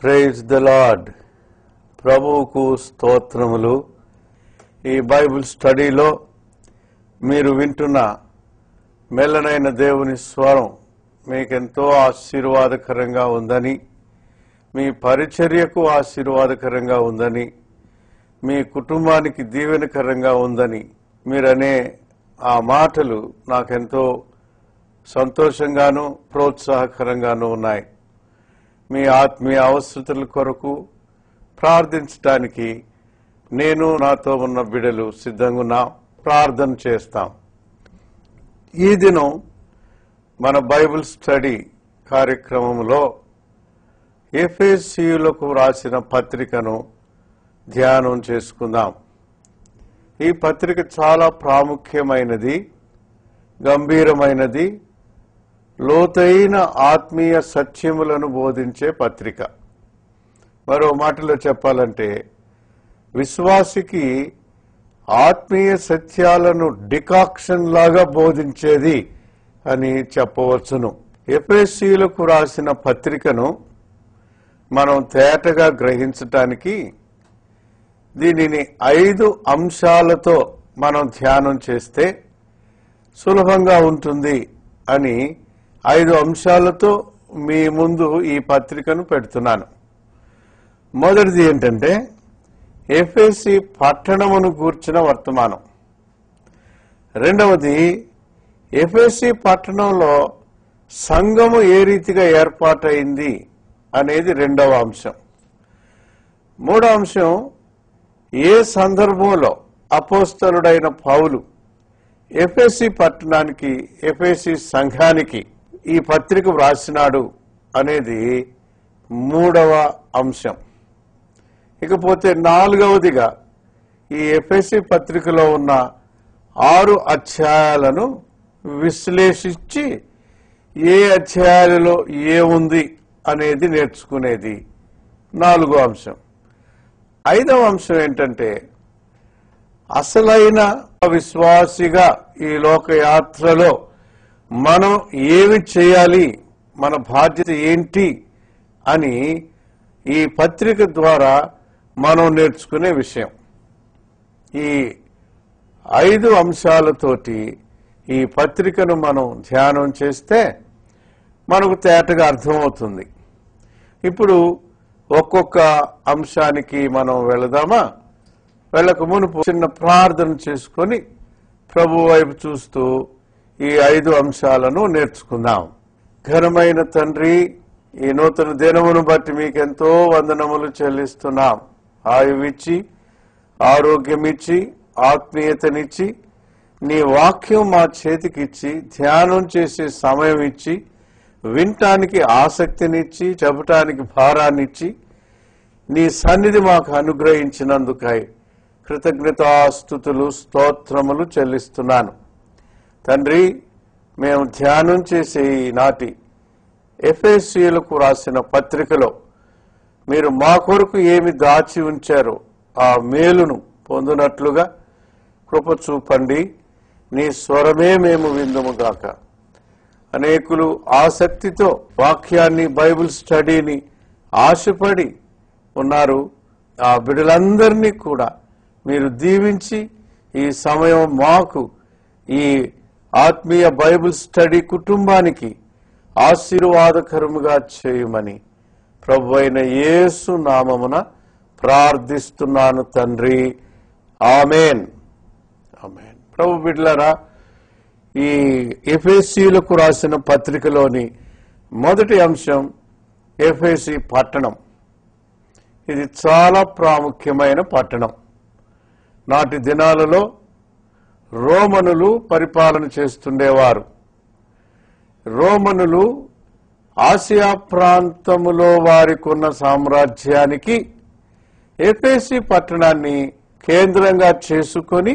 Praise the lord. ప్రభువుకు స్తోత్రములు. ఈ బైబిల్ స్టడీలో మీరు వింటున్న మెల్లనైన దేవుని స్వరం మీకెంతో ఆశీర్వాదకరంగా ఉందని, మీ పరిచర్యకు ఆశీర్వాదకరంగా ఉందని, మీ కుటుంబానికి దీవెనకరంగా ఉందని మీరనే ఆ మాటలు నాకెంతో సంతోషంగాను ప్రోత్సాహకరంగాను ఉన్నాయి. మీ ఆత్మీయ అవసరతల కొరకు ప్రార్థించడానికి నేను నాతో ఉన్న బిడ్డలు సిద్ధంగా ఉన్నాం. ప్రార్థన చేస్తాం. ఈ దినం మన బైబిల్ స్టడీ కార్యక్రమంలో ఎఫెసీయులకు రాసిన పత్రికను ధ్యానం చేసుకుందాం. ఈ పత్రిక చాలా ప్రాముఖ్యమైనది, గంభీరమైనది, లోతైన ఆత్మీయ సత్యములను బోధించే పత్రిక. మరో మాటలో చెప్పాలంటే విశ్వాసికి ఆత్మీయ సత్యాలను డికాక్షన్ లాగా బోధించేది అని చెప్పవచ్చును. ఎఫెసీయులకు రాసిన పత్రికను మనం తేటగా గ్రహించటానికి దీనిని 5 అంశాలతో మనం ధ్యానం చేస్తే సులభంగా ఉంటుంది అని 5 అంశాలతో మీ ముందు ఈ పత్రికను పెడుతున్నాను. మొదటిది ఏంటంటే ఎఫెసీ పట్టణమును గూర్చిన వర్తమానం. రెండవది ఎఫెసీ పట్టణంలో సంఘము ఏ రీతిగా ఏర్పాటైంది అనేది రెండవ అంశం. మూడవ అంశం ఏ సందర్భంలో అపోస్తలుడైన పౌలు ఎఫెసీ పట్టణానికి, ఎఫెసీ సంఘానికి ఈ పత్రిక వ్రాసినాడు అనేది మూడవ అంశం. ఇకపోతే నాలుగవదిగా ఈ ఎఫెసీ పత్రికలో ఉన్న 6 అధ్యాయాలను విశ్లేషించి ఏ అధ్యాయాలలో ఏముంది అనేది నేర్చుకునేది 4వ అంశం. 5వ అంశం ఏంటంటే అసలైన విశ్వాసిగా ఈ లోకయాత్రలో మనం ఏమి చేయాలి, మన బాధ్యత ఏంటి అని ఈ పత్రిక ద్వారా మనం నేర్చుకునే విషయం. ఈ 5 అంశాలతోటి ఈ పత్రికను మనం ధ్యానం చేస్తే మనకు తేటగా అర్థమవుతుంది. ఇప్పుడు ఒక్కొక్క అంశానికి మనం వెళదామా? వెళ్ళక మునుపు చిన్న ప్రార్థన చేసుకొని ప్రభు వైపు చూస్తూ ఈ 5 అంశాలను నేర్చుకుందాం. ఘనమైన తండ్రి, ఈ నూతన దినమును బట్టి మీకెంతో వందనములు చెల్లిస్తున్నాం. ఆయువిచ్చి, ఆరోగ్యమిచ్చి, ఆత్మీయతనిచ్చి, నీ వాక్యం మా చేతికిచ్చి, ధ్యానం చేసే సమయం ఇచ్చి, వినటానికి ఆసక్తినిచ్చి, చెప్పటానికి భారాన్నిచ్చి, నీ సన్నిధి మాకు అనుగ్రహించినందుకై కృతజ్ఞతాస్తుతులు, స్తోత్రములు చెల్లిస్తున్నాను. తండ్రి, మేము ధ్యానం చేసే ఈనాటి ఎఫెసీయులకు రాసిన పత్రికలో మీరు మా కొరకు ఏమి దాచి ఉంచారో ఆ మేలును పొందినట్లుగా కృప చూపండి. నీ స్వరమే మేము విందుముగాక. అనేకులు ఆసక్తితో వాక్యాన్ని, బైబిల్ స్టడీని ఆశపడి ఉన్నారు. ఆ బిడ్డలందరినీ కూడా మీరు దీవించి ఈ సమయం మాకు, ఈ ఆత్మీయ బైబిల్ స్టడీ కుటుంబానికి ఆశీర్వాదకరముగా చేయమని ప్రభువైన యేసు నామమున ప్రార్థిస్తున్నాను తండ్రి. ఆమేన్. ఆమేన్. ప్రభు బిడ్డలారా, ఈ ఎఫెసీయులకు రాసిన పత్రికలోని మొదటి అంశం ఎఫెసీ పట్టణం. ఇది చాలా ప్రాముఖ్యమైన పట్టణం. నాటి దినాలలో రోమనులు పరిపాలన చేస్తుండేవారు. రోమనులు ఆసియా ప్రాంతములో వారికున్న సామ్రాజ్యానికి ఎఫెసీ పట్టణాన్ని కేంద్రంగా చేసుకొని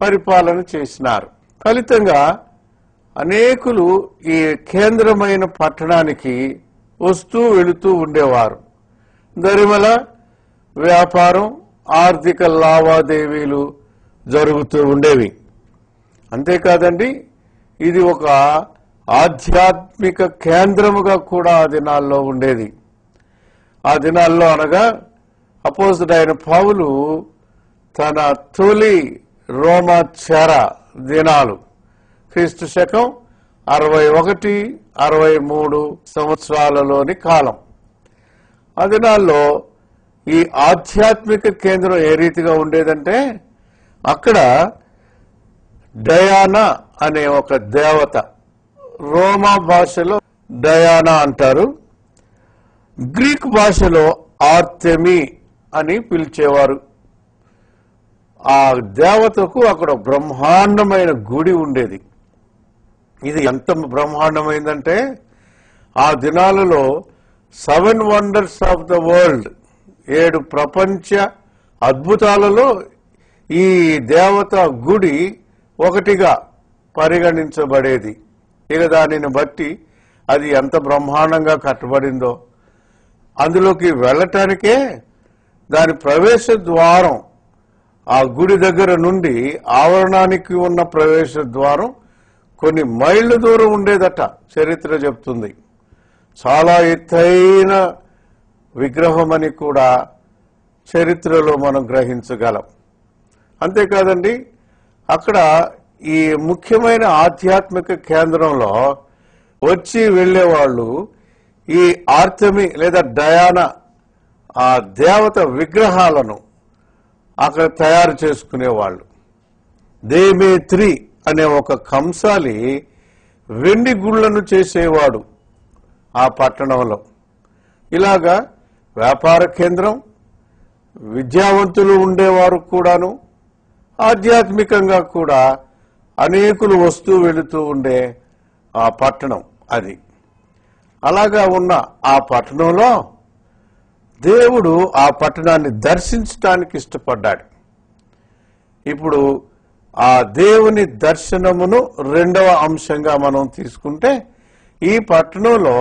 పరిపాలన చేసినారు. ఫలితంగా అనేకులు ఈ కేంద్రమైన పట్టణానికి వస్తూ వెళుతూ ఉండేవారు. దరిమల వ్యాపారం, ఆర్థిక లావాదేవీలు జరుగుతూ ఉండేవి. అంతేకాదండి, ఇది ఒక ఆధ్యాత్మిక కేంద్రముగా కూడా ఆ దినాల్లో ఉండేది. ఆ దినాల్లో అనగా అపోస్తలుడైన పౌలు తన తొలి రోమా చెర దినాలు క్రీస్తు శకం 61, 63 సంవత్సరాలలోని కాలం. ఆ దినాల్లో ఈ ఆధ్యాత్మిక కేంద్రం ఏ రీతిగా ఉండేదంటే అక్కడ డయానా అనే ఒక దేవత, రోమా భాషలో డయానా అంటారు, గ్రీక్ భాషలో ఆర్తెమి అని పిలిచేవారు. ఆ దేవతకు అక్కడ బ్రహ్మాండమైన గుడి ఉండేది. ఇది ఎంత బ్రహ్మాండమైందంటే ఆ దినాలలో 7 వండర్స్ ఆఫ్ ద వరల్డ్, 7 ప్రపంచ అద్భుతాలలో ఈ దేవత గుడి ఒకటిగా పరిగణించబడేది. ఇక దానిని బట్టి అది ఎంత బ్రహ్మాండంగా కట్టబడిందో, అందులోకి వెళ్ళటానికే దాని ప్రవేశ ద్వారం, ఆ గుడి దగ్గర నుండి ఆవరణానికి ఉన్న ప్రవేశ ద్వారం కొన్ని మైళ్ళ దూరం ఉండేదట, చరిత్ర చెప్తుంది. చాలా ఎత్తైన విగ్రహం అని కూడా చరిత్రలో మనం గ్రహించగలం. అంతేకాదండి, అక్కడ ఈ ముఖ్యమైన ఆధ్యాత్మిక కేంద్రంలో వచ్చి వెళ్లేవాళ్ళు ఈ ఆర్తెమి లేదా డయానా ఆ దేవత విగ్రహాలను అక్కడ తయారు చేసుకునేవాళ్ళు. దేమేత్రి అనే ఒక కంసాలి వెండి గుళ్లను చేసేవాడు ఆ పట్టణంలో. ఇలాగా వ్యాపార కేంద్రం, విద్యావంతులు ఉండేవారు కూడాను, ఆధ్యాత్మికంగా కూడా అనేకులు వస్తూ వెళుతూ ఉండే ఆ పట్టణం అది. అలాగా ఉన్న ఆ పట్టణంలో దేవుడు ఆ పట్టణాన్ని దర్శించడానికి ఇష్టపడ్డాడు. ఇప్పుడు ఆ దేవుని దర్శనమును రెండవ అంశంగా మనం తీసుకుంటే ఈ పట్టణంలో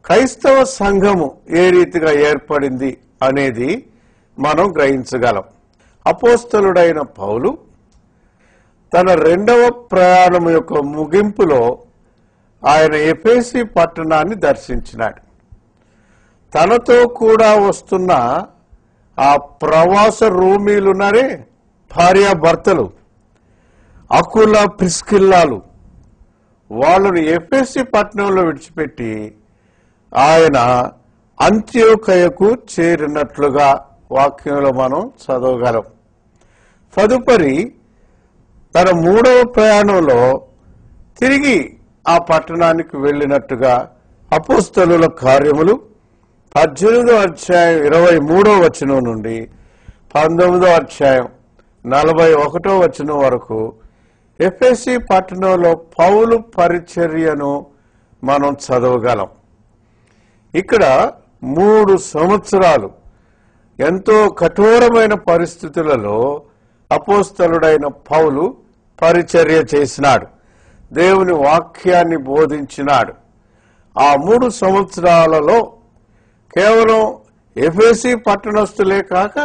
క్రైస్తవ సంఘము ఏ రీతిగా ఏర్పడింది అనేది మనం గ్రహించగలం. అపోస్తలుడైన పౌలు తన రెండవ ప్రయాణం యొక్క ముగింపులో ఆయన ఎఫెసీ పట్టణాన్ని దర్శించినాడు. తనతో కూడా వస్తున్న ఆ ప్రవాస రోమీలున్నారే, భార్యాభర్తలు అకుల ప్రిస్కిల్లాలు, వాళ్ళను ఎఫెసీ పట్టణంలో విడిచిపెట్టి ఆయన అంత్యోకయకు చేరినట్లుగా వాక్యంలో మనం చదవగలం. తదుపరి తన మూడవ ప్రయాణంలో తిరిగి ఆ పట్టణానికి వెళ్ళినట్టుగా అపోస్తలుల కార్యములు 18వ అధ్యాయం 23వ వచనం నుండి 19వ అధ్యాయం 41వ వచనం వరకు ఎఫెసీ పట్టణంలో పౌలు పరిచర్యను మనం చదవగలం. ఇక్కడ 3 సంవత్సరాలు ఎంతో కఠోరమైన పరిస్థితులలో అపోస్తలుడైన పౌలు పరిచర్య చేసినాడు, దేవుని వాక్యాన్ని బోధించినాడు. ఆ 3 సంవత్సరాలలో కేవలం ఎఫెసీ పట్టణస్థులే కాక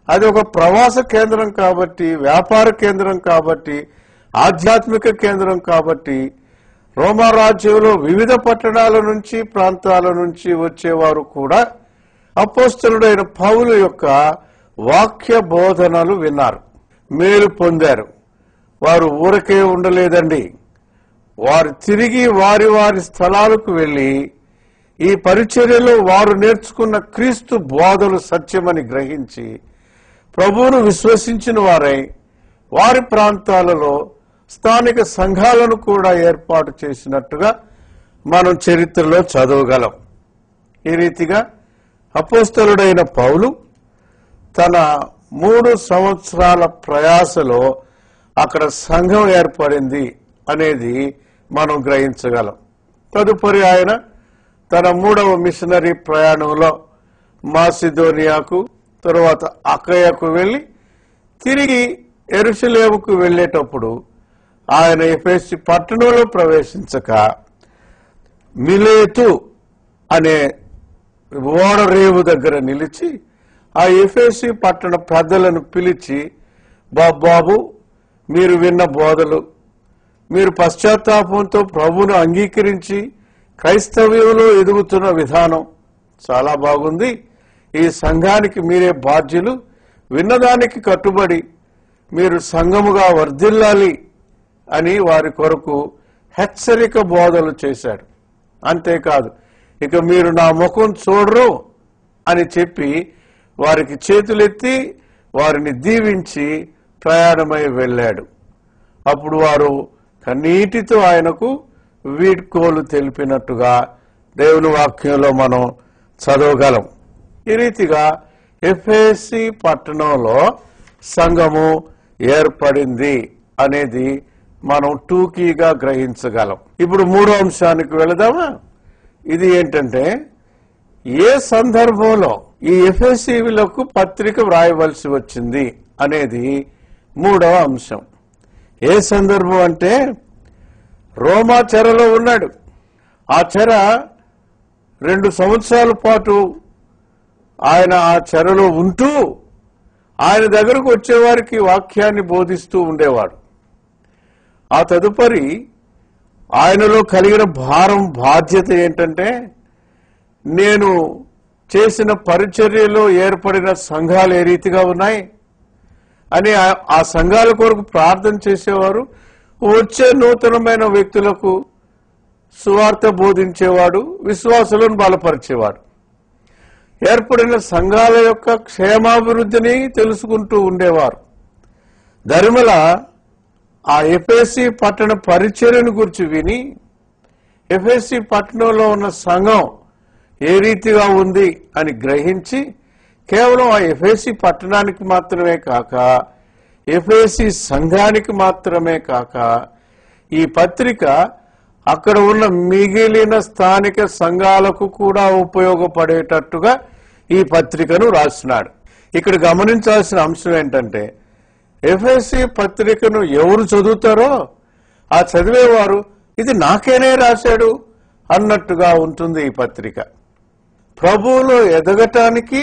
అది ఒక ప్రవాస కేంద్రం కాబట్టి, వ్యాపార కేంద్రం కాబట్టి, ఆధ్యాత్మిక కేంద్రం కాబట్టి రోమా రాజ్యంలో వివిధ పట్టణాల నుంచి ప్రాంతాల నుంచి వచ్చేవారు కూడా అపోస్తలుడైన పౌలు యొక్క వాక్య బోధనలు విన్నారు, మేలు పొందారు. వారు ఊరకే ఉండలేదండి, వారు తిరిగి వారి వారి స్థలాలకు వెళ్లి ఈ పరిచర్యలో వారు నేర్చుకున్న క్రీస్తు బోధలు సత్యమని గ్రహించి ప్రభువును విశ్వసించిన వారై వారి ప్రాంతాలలో స్థానిక సంఘాలను కూడా ఏర్పాటు చేసినట్టుగా మనం చరిత్రలో చదవగలం. ఈ రీతిగా అపోస్తలుడైన పౌలు తన 3 సంవత్సరాల ప్రయాసలో అక్కడ సంఘం ఏర్పడింది అనేది మనం గ్రహించగలం. తదుపరి ఆయన తన 3వ మిషనరీ ప్రయాణంలో మాసిదోనియాకు, తరువాత అకయకు వెళ్లి తిరిగి యెరూషలేముకు వెళ్లేటప్పుడు ఆయన ఎఫెసీ పట్టణంలో ప్రవేశించక మిలేతు అనే ఓడరేవు దగ్గర నిలిచి ఆ ఎఫెసీ పట్టణ పెద్దలను పిలిచి, బాబు మీరు విన్న బోధలు, మీరు పశ్చాత్తాపంతో ప్రభువును అంగీకరించి క్రైస్తవ్యంలో ఎదుగుతున్న విధానం చాలా బాగుంది, ఈ సంఘానికి మీరే బాధ్యులు, విన్నదానికి కట్టుబడి మీరు సంఘముగా వర్ధిల్లాలి అని వారి కొరకు హెచ్చరిక బోధలు చేశాడు. అంతేకాదు, ఇక మీరు నా ముఖం చూడరు అని చెప్పి వారికి చేతులెత్తి వారిని దీవించి ప్రయాణమై వెళ్ళాడు. అప్పుడు వారు కన్నీటితో ఆయనకు వీడ్కోలు తెలిపినట్టుగా దేవుని వాక్యంలో మనం చదవగలం. ఈ రీతిగా ఎఫెసీ పట్టణంలో సంఘము ఏర్పడింది అనేది మనం టూకీగా గ్రహించగలం. ఇప్పుడు మూడో అంశానికి వెళదామా? ఇది ఏంటంటే, ఏ సందర్భంలో ఈ ఎఫెసీయులకు పత్రిక వ్రాయవలసి వచ్చింది అనేది మూడవ అంశం. ఏ సందర్భం అంటే, రోమా చెరలో ఉన్నాడు. ఆ చెర 2 సంవత్సరాల పాటు ఆయన ఆ చెరలో ఉంటూ ఆయన దగ్గరకు వచ్చేవారికి వాక్యాన్ని బోధిస్తూ ఉండేవాడు. ఆ తదుపరి ఆయనలో కలిగిన భారం, బాధ్యత ఏంటంటే, నేను చేసిన పరిచర్యలో ఏర్పడిన సంఘాలు ఏ రీతిగా ఉన్నాయి అని ఆ సంఘాల కొరకు ప్రార్థన చేసేవారు. వచ్చే నూతనమైన వ్యక్తులకు సువార్త బోధించేవాడు, విశ్వాసులను బలపరిచేవాడు. ఏర్పడిన సంఘాల యొక్క క్షేమాభివృద్ధిని తెలుసుకుంటూ ఉండేవారు. దరిమల ఆ ఎఫెసీ పట్టణ పరిచర్యను గురించి విని, ఎఫెసీ పట్టణంలో ఉన్న సంఘం ఏ రీతిగా ఉంది అని గ్రహించి, కేవలం ఆ ఎఫెసీ పట్టణానికి మాత్రమే కాక, ఎఫెసీ సంఘానికి మాత్రమే కాక, ఈ పత్రిక అక్కడ ఉన్న మిగిలిన స్థానిక సంఘాలకు కూడా ఉపయోగపడేటట్టుగా ఈ పత్రికను రాసినాడు. ఇక్కడ గమనించాల్సిన అంశం ఏంటంటే, ఎఫెసీ పత్రికను ఎవరు చదువుతారో ఆ చదివేవారు ఇది నాకేనే రాశాడు అన్నట్టుగా ఉంటుంది ఈ పత్రిక. ప్రభువులో ఎదగటానికి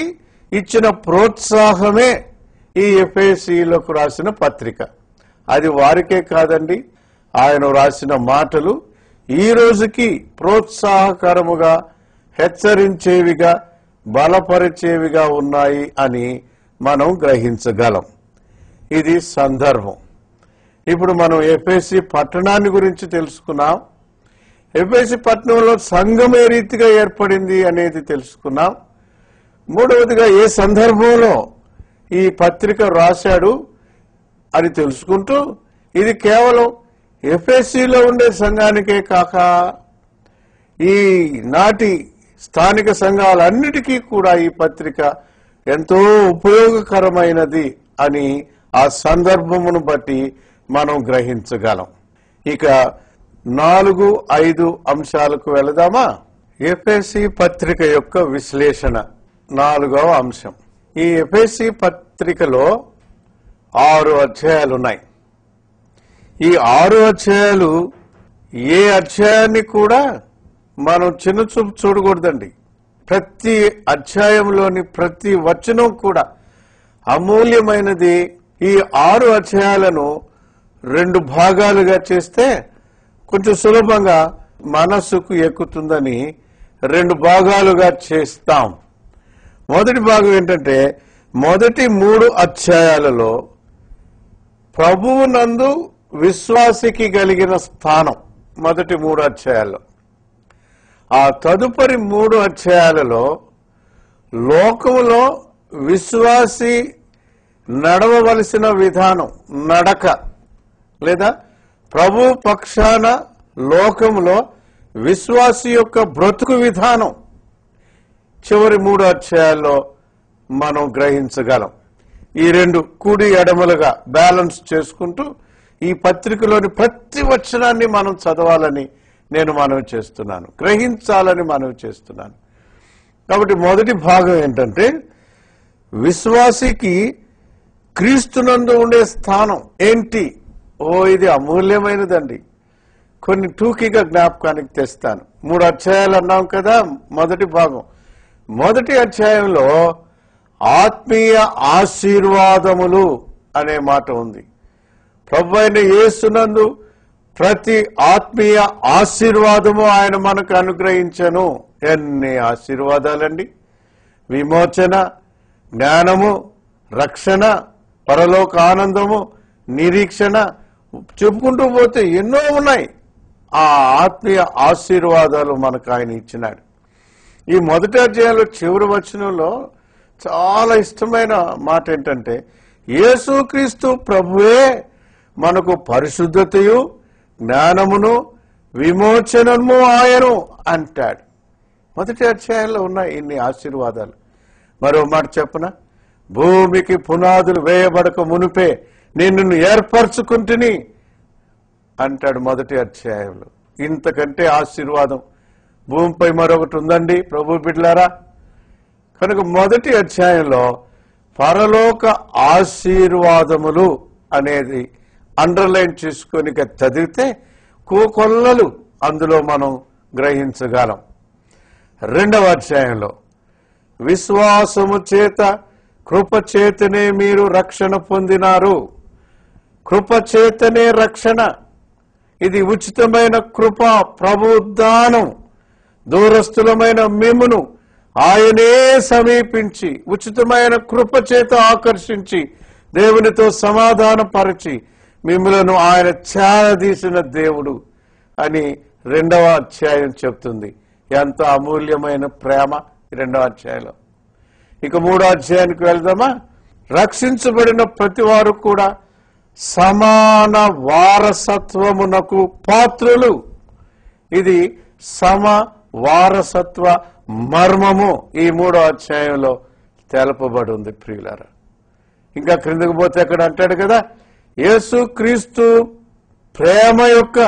ఇచ్చిన ప్రోత్సాహమే ఈ ఎఫెసీయులకు రాసిన పత్రిక. అది వారికే కాదండి, ఆయన రాసిన మాటలు ఈ రోజుకి ప్రోత్సాహకరముగా, హెచ్చరించేవిగా, బలపరిచేవిగా ఉన్నాయి అని మనం గ్రహించగలం. ఇది సందర్భం. ఇప్పుడు మనం ఎఫెసీ పట్టణాన్ని గురించి తెలుసుకున్నాం. ఎఫెసీ పట్టణంలో సంఘం ఏ రీతిగా ఏర్పడింది అనేది తెలుసుకున్నాం. మూడవదిగా ఏ సందర్భంలో ఈ పత్రిక రాశాడు అని తెలుసుకుంటూ, ఇది కేవలం ఎఫెసీలో ఉండే సంఘానికే కాక ఈ నాటి స్థానిక సంఘాలన్నిటికీ కూడా ఈ పత్రిక ఎంతో ఉపయోగకరమైనది అని ఆ సందర్భమును బట్టి మనం గ్రహించగలం. ఇక 4-5 అంశాలకు వెళదామా? ఎఫెసీ పత్రిక యొక్క విశ్లేషణ 4వ అంశం. ఈ ఎఫెసీ పత్రికలో 6 అధ్యాయాలు ఉన్నాయి. ఈ 6 అధ్యాయాలు ఏ అధ్యాయాన్ని కూడా మనం చిన్నచూపు చూడకూడదండి. ప్రతి అధ్యాయంలోని ప్రతి వచనం కూడా అమూల్యమైనది. ఈ 6 అధ్యాయాలను 2 భాగాలుగా చేస్తే కొంచెం సులభంగా మనస్సుకు ఎక్కుతుందని 2 భాగాలుగా చేస్తాం. మొదటి భాగం ఏంటంటే, మొదటి 3 అధ్యాయాలలో ప్రభువునందు విశ్వాసికి కలిగిన స్థానం మొదటి 3 అధ్యాయాల్లో. ఆ తదుపరి 3 అధ్యాయాలలో లోకములో విశ్వాసి నడవవలసిన విధానం, నడక, లేదా ప్రభు పక్షాన లోకములో విశ్వాసి యొక్క బ్రతుకు విధానం చివరి 3 అధ్యాయాల్లో మనం గ్రహించగలం. ఈ 2 కుడి ఎడమలుగా బ్యాలెన్స్ చేసుకుంటూ ఈ పత్రికలోని ప్రతి వచనాన్ని మనం చదవాలని నేను మనవి చేస్తున్నాను, గ్రహించాలని మనవి చేస్తున్నాను. కాబట్టి మొదటి భాగం ఏంటంటే, విశ్వాసికి క్రీస్తునందు ఉండే స్థానం ఏంటి? ఇది అమూల్యమైనదండి. కొన్ని టూకీగా జ్ఞాపకానికి తెస్తాను. 3 అధ్యాయాలు అన్నాం కదా. మొదటి భాగం, మొదటి అధ్యాయంలో ఆత్మీయ ఆశీర్వాదములు అనే మాట ఉంది. ప్రభువైన యేసునందు ప్రతి ఆత్మీయ ఆశీర్వాదము ఆయన మనకు అనుగ్రహించను ఎన్ని ఆశీర్వాదాలండి! విమోచన, జ్ఞానము, రక్షణ, పరలోక ఆనందము, నిరీక్షణ, చెప్పుకుంటూ పోతే ఎన్నో ఉన్నాయి. ఆ ఆత్మీయ ఆశీర్వాదాలు మనకు ఆయన ఇచ్చినాడు. ఈ మొదటి అధ్యాయంలో చివరి వచనంలో చాలా ఇష్టమైన మాట ఏంటంటే, యేసుక్రీస్తు ప్రభువే మనకు పరిశుద్ధతయు, జ్ఞానమును, విమోచనము ఆయను అంటాడు. మొదటి అధ్యాయంలో ఉన్న ఇన్ని ఆశీర్వాదాలు. మరో మాట చెప్పన, భూమికి పునాదులు వేయబడక మునిపే నిన్ను ఏర్పరచుకుంటుని అంటాడు మొదటి అధ్యాయంలో. ఇంతకంటే ఆశీర్వాదం భూమిపై మరొకటి ఉందండి ప్రభు బిడ్డలారా? కనుక మొదటి అధ్యాయంలో పరలోక ఆశీర్వాదములు అనేది అండర్లైన్ చేసుకొని చదివితే కోకొల్లలు అందులో మనం గ్రహించగలం. రెండవ అధ్యాయంలో విశ్వాసము చేత కృపచేతనే మీరు రక్షణ పొందినారు. కృపచేతనే రక్షణ. ఇది ఉచితమైన కృప, ప్రభుదానం. దూరస్థులమైన మిమ్మును ఆయనే సమీపించి ఉచితమైన కృపచేత ఆకర్షించి దేవునితో సమాధానపరిచి మిమ్ములను ఆయన చేరదీసిన దేవుడు అని రెండవ అధ్యాయం చెప్తుంది. ఎంత అమూల్యమైన ప్రేమ రెండవ అధ్యాయంలో. ఇక మూడో అధ్యాయానికి వెళ్దామా? రక్షించబడిన ప్రతి వారు కూడా సమాన వారసత్వమునకు పాత్రులు. ఇది సమ వారసత్వ మర్మము ఈ మూడో అధ్యాయంలో తెలపబడి ఉంది ప్రియులారా. ఇంకా క్రిందకు పోతే అక్కడ అంటాడు కదా, యేసుక్రీస్తు ప్రేమ యొక్క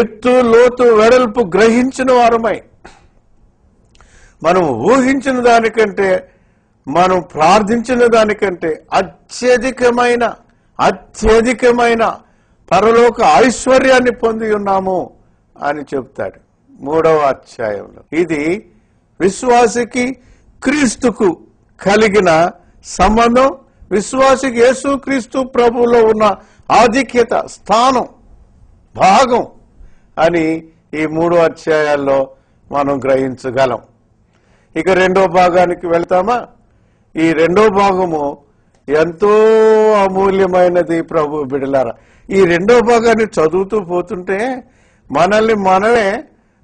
ఎత్తు, లోతు, వెడల్పు గ్రహించిన వారమై మనం ఊహించిన దానికంటే, మనం ప్రార్థించిన దానికంటే అత్యధికమైన పరలోక ఐశ్వర్యాన్ని పొంది ఉన్నాము అని చెప్తాడు మూడవ అధ్యాయంలో. ఇది విశ్వాసికి క్రీస్తుకు కలిగిన సంబంధం, విశ్వాసికి యేసుక్రీస్తు ప్రభువులో ఉన్న ఆధిక్యత, స్థానం, భాగం అని ఈ మూడు అధ్యాయాల్లో మనం గ్రహించగలం. ఇక రెండో భాగానికి వెళ్తామా? ఈ రెండో భాగము ఎంతో అమూల్యమైనది ప్రభు బిడలారా. ఈ రెండో భాగాన్ని చదువుతూ పోతుంటే మనల్ని మనమే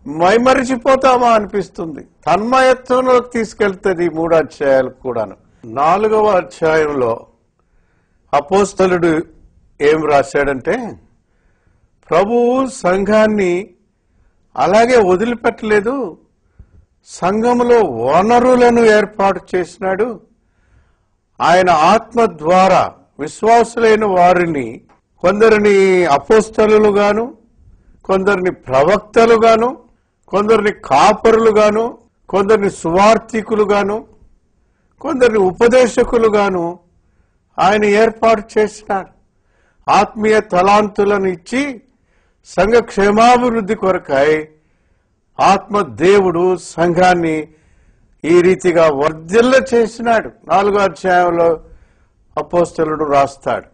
మైమరిచిపోతామా అనిపిస్తుంది. తన్మయత్వంలోకి తీసుకెళ్తుంది ఈ మూడు అధ్యాయాలకు కూడాను. నాలుగవ అధ్యాయంలో అపోస్తలుడు ఏం రాశాడంటే, ప్రభువు సంఘాన్ని అలాగే వదిలిపెట్టలేదు, సంఘములో వనరులను ఏర్పాటు చేసినాడు. ఆయన ఆత్మ ద్వారా విశ్వాసులైన వారిని కొందరిని అపోస్తలులుగాను, కొందరిని ప్రవక్తలుగాను, కొందరిని కాపరులుగాను, కొందరిని సువార్థికులుగాను, కొందరిని ఉపదేశకులుగాను ఆయన ఏర్పాటు చేసినాడు. ఆత్మీయ తలాంతులను ఇచ్చి సంఘ క్షేమాభివృద్ధి కొరకై ఆత్మ దేవుడు సంఘాన్ని ఈ రీతిగా వర్ధిల్ల చేసినాడు. 4వ అధ్యాయంలో అపోస్తలుడు రాస్తాడు.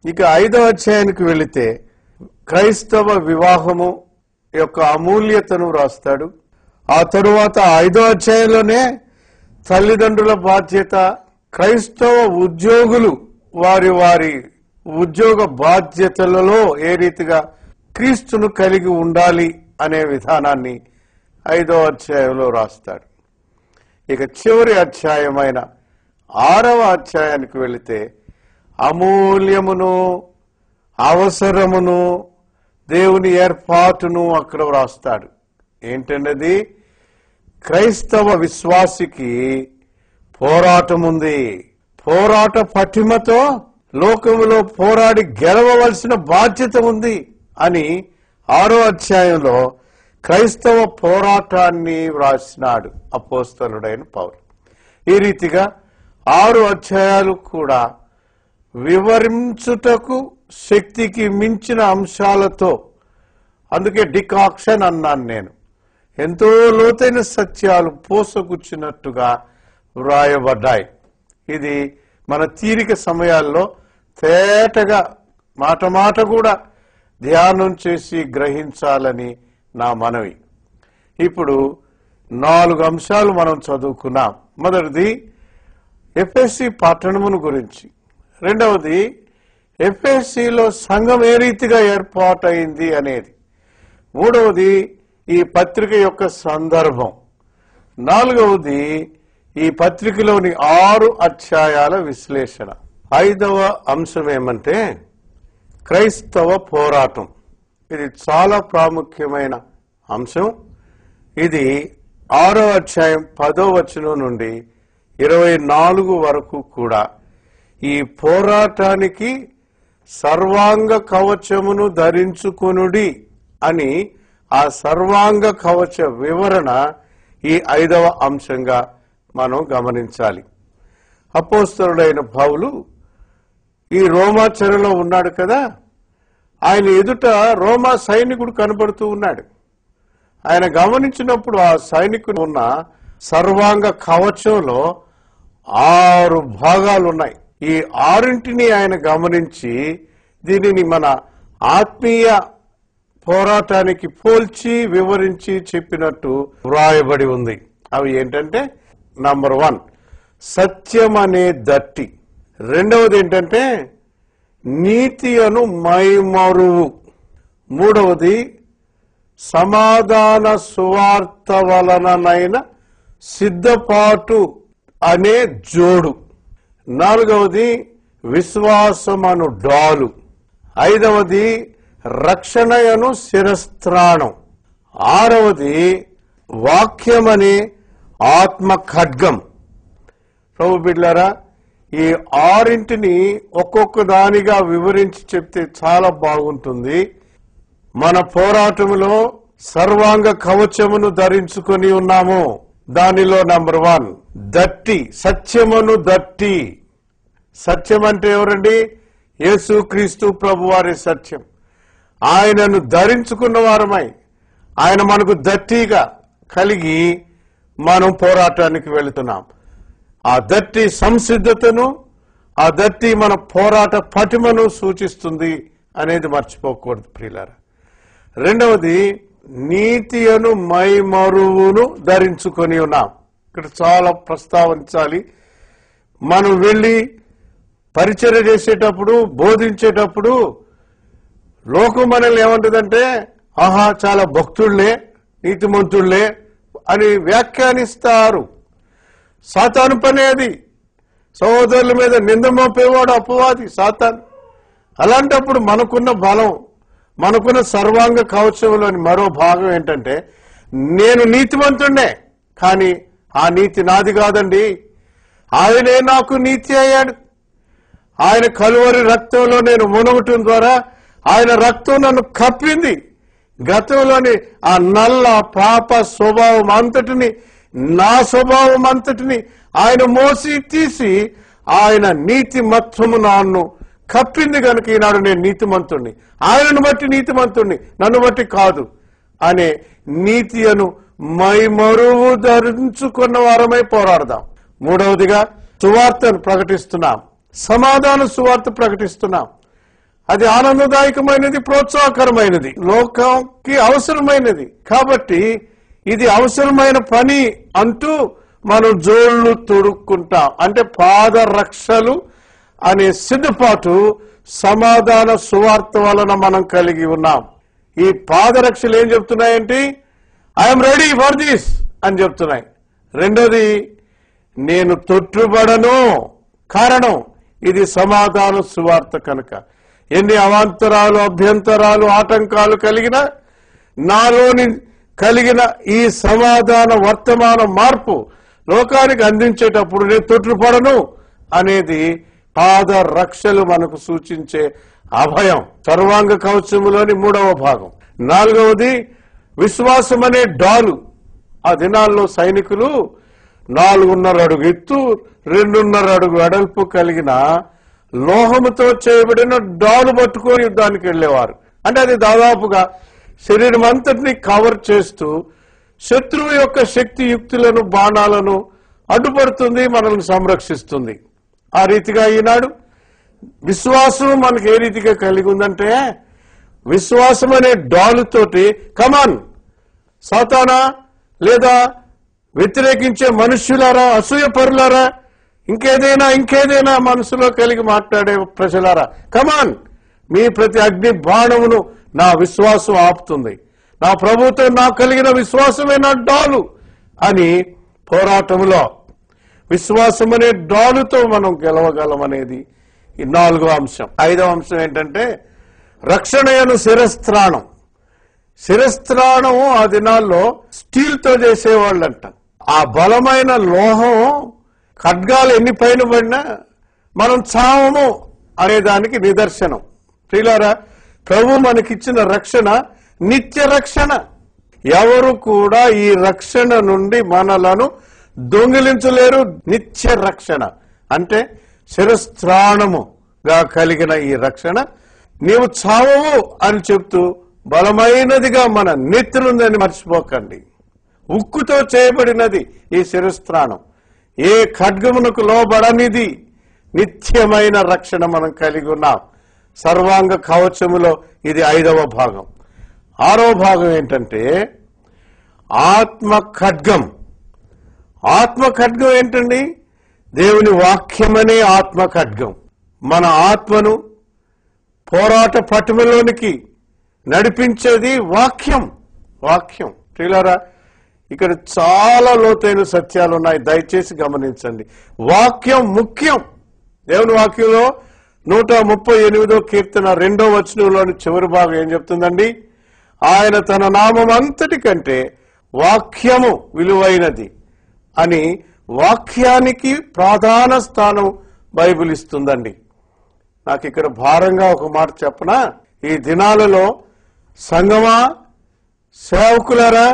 ఇక 5వ అధ్యాయానికి వెళితే క్రైస్తవ వివాహము యొక్క అమూల్యతను రాస్తాడు. ఆ తరువాత 5వ అధ్యాయంలోనే తల్లిదండ్రుల బాధ్యత, క్రైస్తవ ఉద్యోగులు వారి వారి ఉద్యోగ బాధ్యతలలో ఏ రీతిగా క్రీస్తును కలిగి ఉండాలి అనే విధానాన్ని 5వ అధ్యాయంలో రాస్తాడు. ఇక చివరి అధ్యాయమైన 6వ అధ్యాయానికి వెళితే అమూల్యమును, అవసరమును, దేవుని ఏర్పాటును అక్కడ రాస్తాడు. ఏంటన్నది? క్రైస్తవ విశ్వాసికి పోరాటం ఉంది. పోరాట పటిమతో లోకములో పోరాడి గెలవవలసిన బాధ్యత ఉంది అని 6వ అధ్యాయంలో క్రైస్తవ పోరాటాన్ని వ్రాసినాడు అపోస్తలుడైన పౌలు. ఈ రీతిగా 6 అధ్యాయాలు కూడా వివరించుటకు శక్తికి మించిన అంశాలతో, అందుకే డికాక్షన్ అన్నాను నేను, ఎంతో లోతైన సత్యాలు పోసగుచ్చినట్టుగా వ్రాయబడ్డాయి. ఇది మన తీరిక సమయాల్లో తేటగా మాట కూడా ధ్యానం చేసి గ్రహించాలని నా మనవి. ఇప్పుడు 4 అంశాలు మనం చదువుకున్నాం. మొదటిది ఎఫెసీ పట్టణమును గురించి, రెండవది ఎఫెసీలో సంఘం ఏ రీతిగా ఏర్పాటైంది అనేది, మూడవది ఈ పత్రిక యొక్క సందర్భం, నాలుగవది ఈ పత్రికలోని 6 అధ్యాయాల విశ్లేషణ. 5వ అంశం ఏమంటే క్రైస్తవ పోరాటం. ఇది చాలా ప్రాముఖ్యమైన అంశం. ఇది 6వ అధ్యాయం 10వ వచనం నుండి 24 వరకు కూడా ఈ పోరాటానికి సర్వాంగ కవచమును ధరించుకొనుడి అని ఆ సర్వాంగ కవచ వివరణ ఈ 5వ అంశంగా మనం గమనించాలి. అపోస్తలుడైన పౌలు ఈ రోమా చెరలో ఉన్నాడు కదా, ఆయన ఎదుట రోమా సైనికుడు కనబడుతూ ఉన్నాడు. ఆయన గమనించినప్పుడు ఆ సైనికుడు ఉన్న సర్వాంగ కవచంలో 6 భాగాలు ఉన్నాయి. ఈ 6ంటిని ఆయన గమనించి దీనిని మన ఆత్మీయ పోరాటానికి పోల్చి వివరించి చెప్పినట్టు వ్రాయబడి ఉంది. అవి ఏంటంటే, నంబర్ 1 సత్యం అనే దట్టి, రెండవది ఏంటంటే నీతి అను మైమరువు, మూడవది సమాధాన సువార్త వలననైన సిద్ధపాటు అనే జోడు, నాలుగవది విశ్వాసమను డాలు, ఐదవది రక్షణయను శిరస్త్రాణం, ఆరవది వాక్యమనే ఆత్మ ఖడ్గం. ప్రభు బిడ్డలారా, ఈ 6ంటిని ఒక్కొక్క దానిగా వివరించి చెప్తే చాలా బాగుంటుంది. మన పోరాటంలో సర్వాంగ కవచమును ధరించుకొని ఉన్నాము. దానిలో నంబర్ 1 దట్టి, సత్యమును దట్టి. సత్యం అంటే ఎవరండి? యేసుక్రీస్తు ప్రభు వారి సత్యం. ఆయనను ధరించుకున్న వారమై ఆయన మనకు దట్టిగా కలిగి మనం పోరాటానికి వెళుతున్నాం. ఆ దట్టి సంసిద్ధతను, ఆ దట్టి మన పోరాట పటిమను సూచిస్తుంది అనేది మర్చిపోకూడదు ప్రియులారా. రెండవది నీతి అను మైమరువును ధరించుకొని ఉన్నాం. ఇక్కడ చాలా ప్రస్తావించాలి. మనం వెళ్ళి పరిచర్య చేసేటప్పుడు, బోధించేటప్పుడు లోకం మనల్ని ఏమంటుందంటే, ఆహా చాలా భక్తుళ్లే, నీతిమంతుళ్లే అని వ్యాఖ్యానిస్తారు. సాతాను పని అది. సహోదరుల మీద నింద మోపేవాడు అపవాది సాతాను. అలాంటప్పుడు మనకున్న బలం, మనకున్న సర్వాంగ కవచంలోని మరో భాగం ఏంటంటే, నేను నీతిమంతుణ్ణే, కానీ ఆ నీతి నాది కాదండి, ఆయనే నాకు నీతి అయ్యాడు. ఆయన కలువరి రక్తంలో నేను మునగటం ద్వారా ఆయన రక్తం నన్ను కప్పింది. గతంలోని ఆ నల్ల పాప స్వభావం అంతటిని, నా స్వభావం అంతటిని ఆయన మోసి తీసి ఆయన నీతి మత్వము నన్ను కప్పింది కనుక ఈనాడు నేను నీతిమంతుణ్ణి. ఆయనను బట్టి నీతిమంతుణ్ణి, నన్ను బట్టి కాదు అనే నీతి అను మైమరువు ధరించుకున్న వారమై పోరాడదాం. మూడవదిగా సువార్తను ప్రకటిస్తున్నాం, సమాధాన సువార్త ప్రకటిస్తున్నాం. అది ఆనందదాయకమైనది, ప్రోత్సాహకరమైనది, లోకంకి అవసరమైనది. కాబట్టి ఇది అవసరమైన పని అంటూ మనం జోళ్లు తొడుక్కుంటాం. అంటే పాదరక్షలు అనే సిద్ధపాటు సమాధాన సువార్త వలన మనం కలిగి ఉన్నాం. ఈ పాదరక్షలు ఏం చెప్తున్నాయంటే, ఐఎమ్ రెడీ ఫర్ దిస్ అని చెప్తున్నాయి. రెండోది, నేను తొట్టుబడను. కారణం ఇది సమాధాన సువార్త కనుక. ఎన్ని అవాంతరాలు, అభ్యంతరాలు, ఆటంకాలు కలిగినా నాలోని కలిగిన ఈ సమాధాన వర్తమాన మార్పు లోకానికి అందించేటప్పుడు నేను తొట్టుపడను అనేది పాదరక్షలు మనకు సూచించే అభయం. సర్వాంగ కవచములోని 3వ భాగం. 4వది విశ్వాసం అనే డాలు. ఆ దినాల్లో సైనికులు 4.5 అడుగు ఎత్తు, 2.5 అడుగు వెడల్పు కలిగిన లోహముతో చేయబడిన డాలు పట్టుకొని యుద్ధానికి వెళ్లేవారు. అంటే అది దాదాపుగా శరీరం అంతటినీ కవర్ చేస్తూ శత్రువు యొక్క శక్తి యుక్తులను, బాణాలను అడ్డుపడుతుంది, మనల్ని సంరక్షిస్తుంది. ఆ రీతిగా ఈనాడు విశ్వాసం మనకు ఏ రీతిగా కలిగి ఉందంటే, విశ్వాసం అనే డాలుతోటి కమాన్ సాతానా లేదా వ్యతిరేకించే మనుష్యులారా, అసూయపరులారా, ఇంకేదైనా మనసులో కలిగి మాట్లాడే ప్రజలారా, కమాన్, మీ ప్రతి అగ్ని బాణమును నా విశ్వాసం ఆపుతుంది, నా ప్రభుతో నాకు కలిగిన విశ్వాసమే నా డాలు అని పోరాటంలో విశ్వాసం అనే డాలుతో మనం గెలవగలం అనేది ఈ 4వ అంశం. 5వ అంశం ఏంటంటే రక్షణయను శిరస్త్రాణం. శిరస్త్రాణము ఆ దినాల్లో స్టీల్తో చేసేవాళ్ళంట. ఆ బలమైన లోహం ఖడ్గాలు ఎన్ని పైన పడినా మనం చావము అనేదానికి నిదర్శనం. ప్రియులారా, ప్రభు మనకిచ్చిన రక్షణ నిత్య రక్షణ. ఎవరు కూడా ఈ రక్షణ నుండి మనలను దొంగిలించలేరు. నిత్య రక్షణ అంటే శిరస్త్రాణముగా కలిగిన ఈ రక్షణ నీవు చావవు అని చెప్తూ బలమైనదిగా మన నెత్తినుందని మర్చిపోకండి. ఉక్కుతో చేయబడినది ఈ శిరస్త్రాణం. ఏ ఖడ్గమునకు లోబడనిది నిత్యమైన రక్షణ మనం కలిగి ఉన్నాం. సర్వాంగ కవచములో ఇది 5వ భాగం. 6వ భాగం ఏంటంటే ఆత్మ ఖడ్గం. ఆత్మ ఖడ్గం ఏంటండి? దేవుని వాక్యమనే ఆత్మ ఖడ్గం. మన ఆత్మను పోరాట పటిమలోనికి నడిపించేది వాక్యం. వాక్యం. ప్రియులారా, ఇక్కడ చాలా లోతైన సత్యాలు ఉన్నాయి, దయచేసి గమనించండి. వాక్యం ముఖ్యం. దేవుని వాక్యంలో 138వ కీర్తన 2వ వచనంలోని చివరి భాగం ఏం చెప్తుందండి? ఆయన తన నామం అంతటి కంటే వాక్యము విలువైనది అని వాక్యానికి ప్రధాన స్థానం బైబిల్ ఇస్తుందండి. నాకు ఇక్కడ భారంగా ఒక మాట చెప్పనా? ఈ దినాలలో సంగమా, సేవకులారా,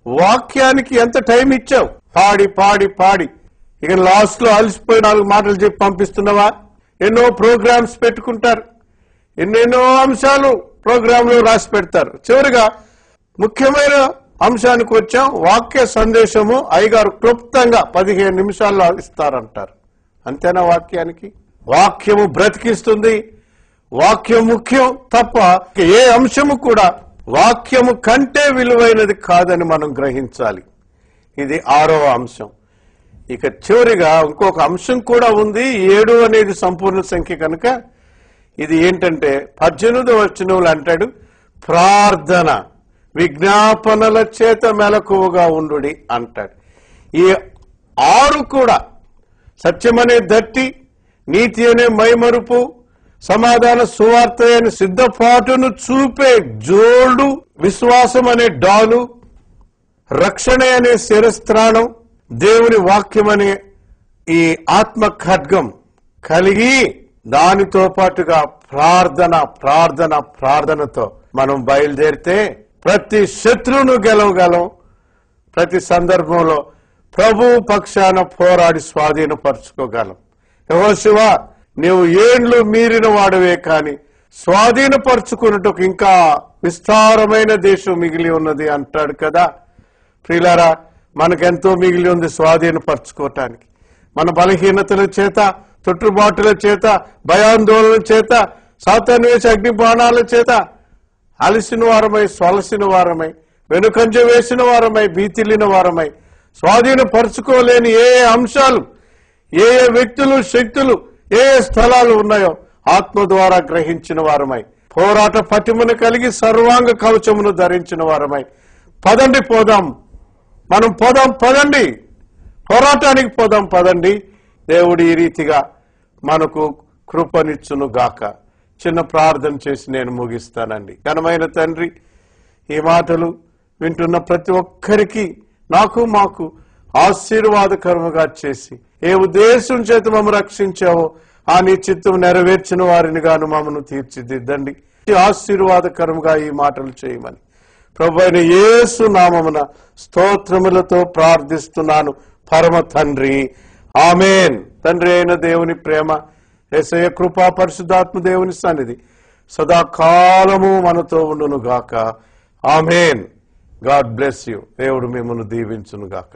వాక్యానికి ఎంత టైం ఇచ్చావు? పాడి పాడి పాడి ఇక లాస్ట్ లో అలసిపోయి 4 మాటలు చెప్పి పంపిస్తున్నావా? ఎన్నో ప్రోగ్రామ్స్ పెట్టుకుంటారు, ఎన్నెన్నో అంశాలు ప్రోగ్రాంలో రాసి పెడతారు. చివరిగా ముఖ్యమైన అంశానికి వచ్చాం, వాక్య సందేశము అయ్యగారు క్లుప్తంగా 15 నిమిషాల్లో ఇస్తారంటారు. అంతేనా? వాక్యానికి వాక్యము బ్రతికిస్తుంది. వాక్యం ముఖ్యం తప్ప ఏ అంశము కూడా వాక్యము కంటే విలువైనది కాదని మనం గ్రహించాలి. ఇది 6వ అంశం. ఇక చివరిగా ఇంకొక అంశం కూడా ఉంది. 7 అనేది సంపూర్ణ సంఖ్య కనుక ఇది ఏంటంటే 18వ వచనంలో అంటాడు, ప్రార్థన విజ్ఞాపనల చేత మెలకువగా ఉండుడి అంటాడు. ఈ 6 కూడా సత్యమనే దట్టి, నీతి అనే మైమరుపు, సమాధాన సువార్త అనే సిద్ధపాటును చూపే జోడు, విశ్వాసం అనే డాలు, రక్షణ అనే శిరస్త్రాణం, దేవుని వాక్యం అనే ఈ ఆత్మ ఖడ్గం కలిగి దానితో పాటుగా ప్రార్థనతో మనం బయలుదేరితే ప్రతి శత్రువును గెలవగలం. ప్రతి సందర్భంలో ప్రభువు పక్షాన పోరాడి స్వాధీనపరచుకోగలం. యెహోషువ, నీవు ఏండ్లు మీరిన వాడవే కాని స్వాధీనపరచుకున్నట్టుకు ఇంకా విస్తారమైన దేశం మిగిలి ఉన్నది అంటాడు కదా. ప్రియులారా, మనకెంతో మిగిలి ఉంది స్వాధీనపరచుకోవటానికి. మన బలహీనతల చేత, తుట్టుబాటుల చేత, భయాందోళన చేత, సాతాను వేసే అగ్ని బాణాల చేత అలసిన వారమై, సొలసిన వారమై, వెనుకంజ వేసిన వారమై, భీతిల్లిన వారమై, స్వాధీనపరచుకోలేని ఏ అంశాలు, ఏ వ్యక్తులు, శక్తులు, ఏ స్థలాలు ఉన్నాయో ఆత్మ ద్వారా గ్రహించిన వారమై, పోరాట పటిమను కలిగి సర్వాంగ కవచమును ధరించిన వారమై, పదండి పోదాం, మనం పోదాం, పదండి, పోరాటానికి పోదాం, పదండి. దేవుడు ఈ రీతిగా మనకు కృపనిచ్చును గాక. చిన్న ప్రార్థన చేసి నేను ముగిస్తానండి. ఘనమైన తండ్రి, ఈ మాటలు వింటున్న ప్రతి ఒక్కరికి, నాకు మాకు ఆశీర్వాదకరముగా చేసి ఏ ఉద్దేశం చేత మమ్మల్ని రక్షించావో ఆ నీ చిత్తం నెరవేర్చిన వారిని గాను మమ్మను తీర్చిదిద్దండి. ఆశీర్వాదకరముగా ఈ మాటలు చేయమని ప్రభువైన యేసు నామమున స్తోత్రములతో ప్రార్థిస్తున్నాను పరమ తండ్రి, ఆమేన్. తండ్రి అయిన దేవుని ప్రేమ, యేసయ్య కృపా, పరిశుద్ధాత్మ దేవుని సన్నిధి సదాకాలము మనతో ఉండును గాక. ఆమేన్. God bless you. దేవుడు మిమ్మల్ని దీవించును గాక.